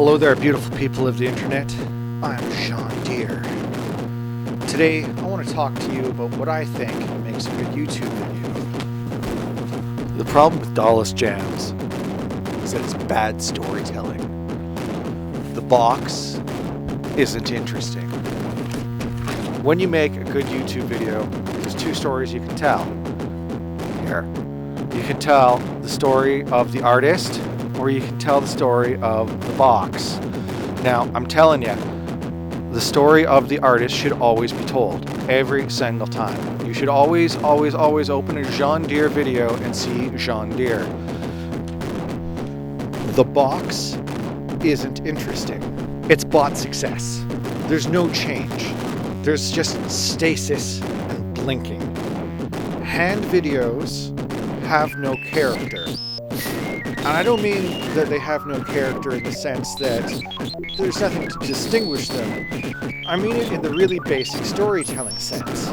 Hello there, beautiful people of the internet. I'm Sean Deere. Today, I want to talk to you about what I think makes a good YouTube video. The problem with DAWless jams is that it's bad storytelling. The box isn't interesting. When you make a good YouTube video, there's two stories you can tell. Here. You can tell the story of the artist, or you can tell the story of the box. Now, I'm telling you, the story of the artist should always be told, every single time. You should always open a Sean Deere video and see Sean Deere. The box isn't interesting. It's bought success. There's no change. There's just stasis and blinking. Hand videos have no character. And I don't mean that they have no character in the sense that there's nothing to distinguish them. I mean it in the really basic storytelling sense.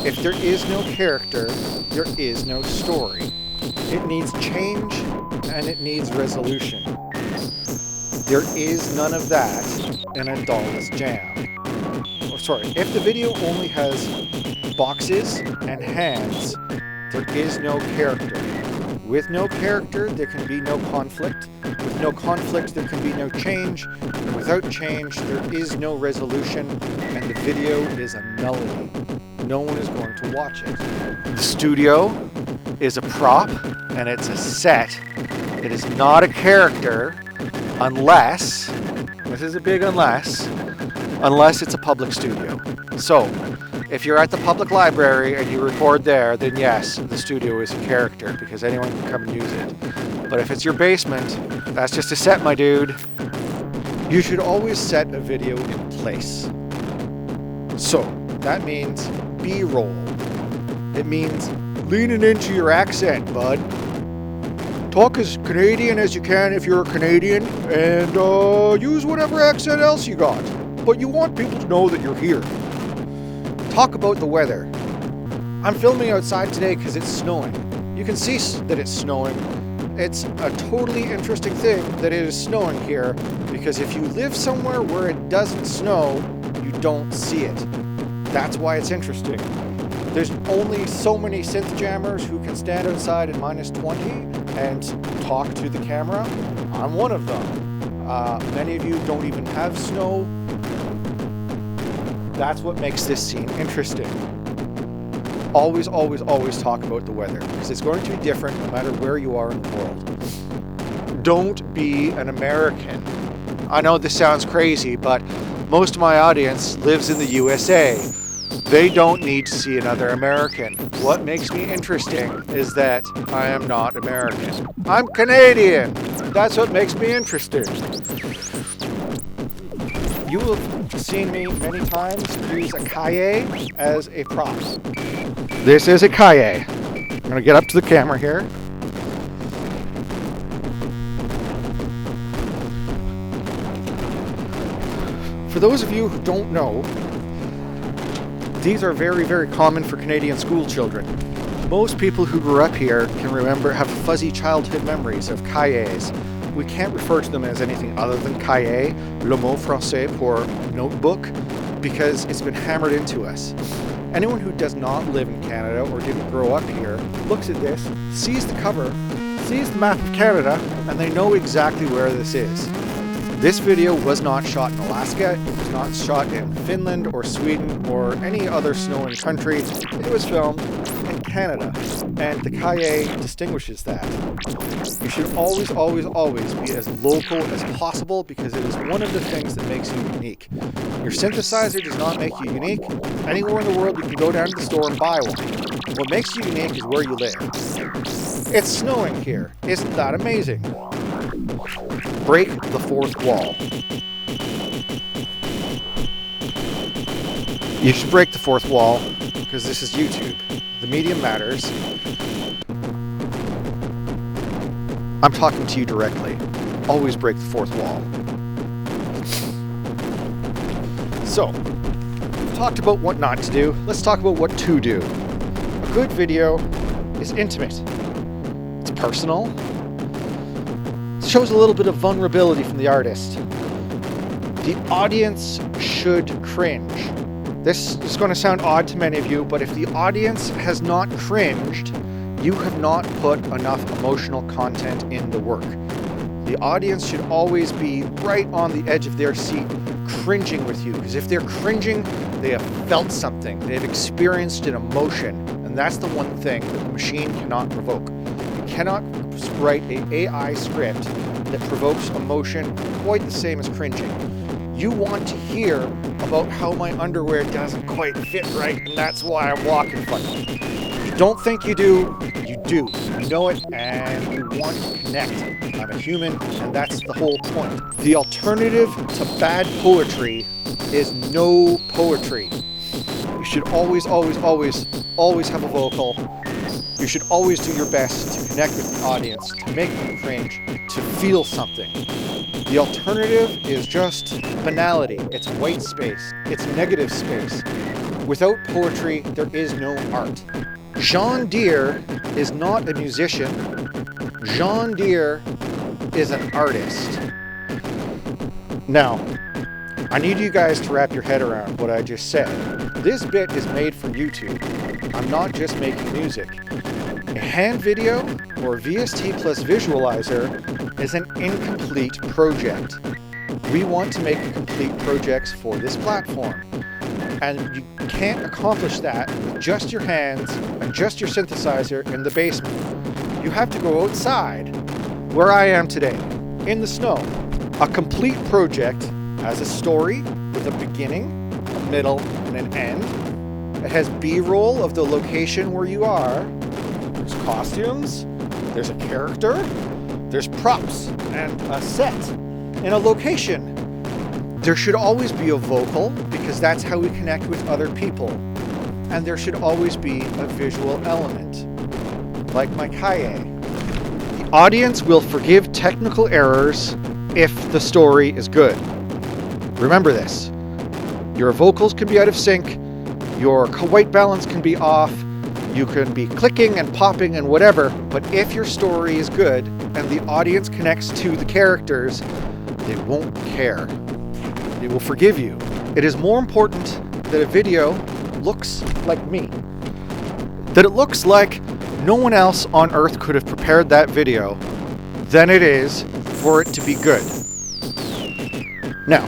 If there is no character, there is no story. It needs change and it needs resolution. There is none of that in a DAWless jam. If the video only has boxes and hands, there is no character. With no character, there can be no conflict. With no conflict, there can be no change. And without change, there is no resolution, and the video is a nullity. No one is going to watch it. The studio is a prop, and it's a set. It is not a character unless, this is a big unless it's a public studio. So, if you're at the public library and you record there, then yes, the studio is a character because anyone can come and use it. But if it's your basement, that's just a set, my dude. You should always set a video in place. So, that means B-roll. It means leaning into your accent, bud. Talk as Canadian as you can if you're a Canadian, and use whatever accent else you got. But you want people to know that you're here. Talk about the weather. I'm filming outside today because it's snowing. You can see that it's snowing. It's a totally interesting thing that it is snowing here, because if you live somewhere where it doesn't snow, you don't see it. That's why it's interesting. There's only so many synth jammers who can stand outside at -20 and talk to the camera. I'm one of them. Many of you don't even have snow. That's what makes this scene interesting. Always talk about the weather, because it's going to be different no matter where you are in the world. Don't be an American. I know this sounds crazy, but most of my audience lives in the USA. They don't need to see another American. What makes me interesting is that I am not American. I'm Canadian. That's what makes me interesting. You have seen me many times use Akai as a prop. This is Akai. I'm going to get up to the camera here. For those of you who don't know, these are very common for Canadian school children. Most people who grew up here can have fuzzy childhood memories of cahiers. We can't refer to them as anything other than cahier, le mot français pour notebook, because it's been hammered into us. Anyone who does not live in Canada or didn't grow up here looks at this, sees the cover, sees the map of Canada, and they know exactly where this is. This video was not shot in Alaska, it was not shot in Finland or Sweden or any other snowing country. It was filmed in Canada, and the cahier distinguishes that. You should always be as local as possible, because it is one of the things that makes you unique. Your synthesizer does not make you unique. Anywhere in the world you can go down to the store and buy one. What makes you unique is where you live. It's snowing here. Isn't that amazing? Break the fourth wall. You should break the fourth wall, because this is YouTube. The medium matters. I'm talking to you directly. Always break the fourth wall. So, we've talked about what not to do. Let's talk about what to do. A good video is intimate. It's personal. It shows a little bit of vulnerability from the artist. The audience should cringe. This is going to sound odd to many of you, but if the audience has not cringed, you have not put enough emotional content in the work. The audience should always be right on the edge of their seat, cringing with you, because if they're cringing, they have felt something, they've experienced an emotion, and that's the one thing that the machine cannot provoke. You cannot write an AI script that provokes emotion quite the same as cringing. You want to hear about how my underwear doesn't quite fit right, and that's why I'm walking funny. You don't think you do, you do. You know it, and you want to connect. I'm a human, and that's the whole point. The alternative to bad poetry is no poetry. You should always, always, always, always have a vocal. You should always do your best to connect with the audience, to make them cringe, to feel something. The alternative is just banality. It's white space. It's negative space. Without poetry, there is no art. John Deere is not a musician. John Deere is an artist. Now, I need you guys to wrap your head around what I just said. This bit is made for YouTube. I'm not just making music. A hand video or VST plus visualizer is an incomplete project. We want to make complete projects for this platform. And you can't accomplish that with just your hands and just your synthesizer in the basement. You have to go outside, where I am today, in the snow. A complete project has a story with a beginning, a middle, and an end. It has B-roll of the location where you are. There's costumes, there's a character, there's props, and a set in a location. There should always be a vocal, because that's how we connect with other people. And there should always be a visual element, like my kaye. The audience will forgive technical errors if the story is good. Remember this. Your vocals can be out of sync, your white balance can be off, you can be clicking and popping and whatever, but if your story is good and the audience connects to the characters, they won't care. They will forgive you. It is more important that a video looks like me. That it looks like no one else on earth could have prepared that video than it is for it to be good. Now,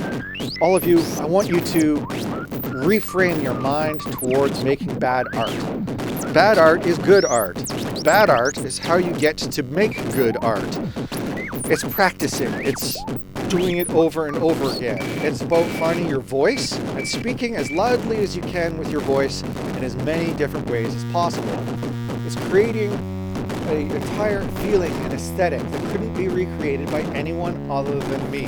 all of you, I want you to reframe your mind towards making bad art. Bad art is good art. Bad art is how you get to make good art. It's practicing. It's doing it over and over again. It's about finding your voice and speaking as loudly as you can with your voice in as many different ways as possible. It's creating an entire feeling and aesthetic that couldn't be recreated by anyone other than me.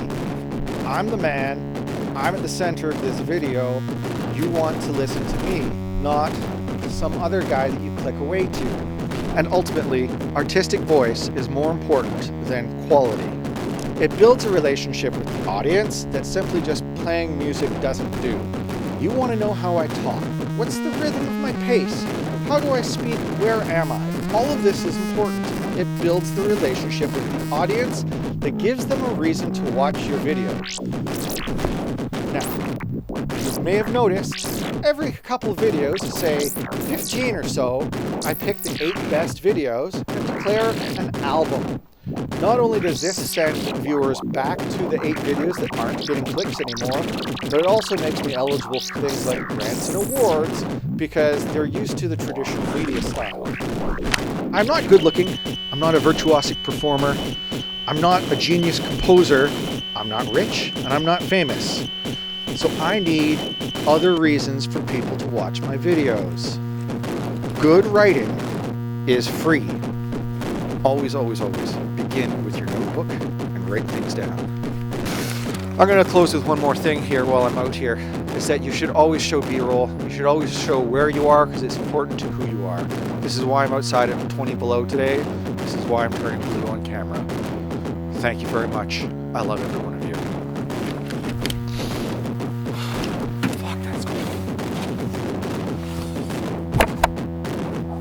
I'm the man. I'm at the center of this video. You want to listen to me, not some other guy that you click away to. And ultimately, artistic voice is more important than quality. It builds a relationship with the audience that simply just playing music doesn't do. You want to know how I talk. What's the rhythm of my pace? How do I speak? Where am I? All of this is important. It builds the relationship with the audience that gives them a reason to watch your videos. Now, you may have noticed every couple of videos, say 15 or so, I pick the 8 best videos and declare an album. Not only does this send viewers back to the 8 videos that aren't getting clicks anymore, but it also makes me eligible for things like grants and awards because they're used to the traditional media style. I'm not good looking, I'm not a virtuosic performer, I'm not a genius composer, I'm not rich, and I'm not famous. So I need other reasons for people to watch my videos. Good writing is free. Always, always, always begin with your notebook and write things down. I'm going to close with one more thing here while I'm out here, is that you should always show B-roll. You should always show where you are because it's important to who you are. This is why I'm outside at 20 below today. This is why I'm turning blue on camera. Thank you very much. I love every one of you.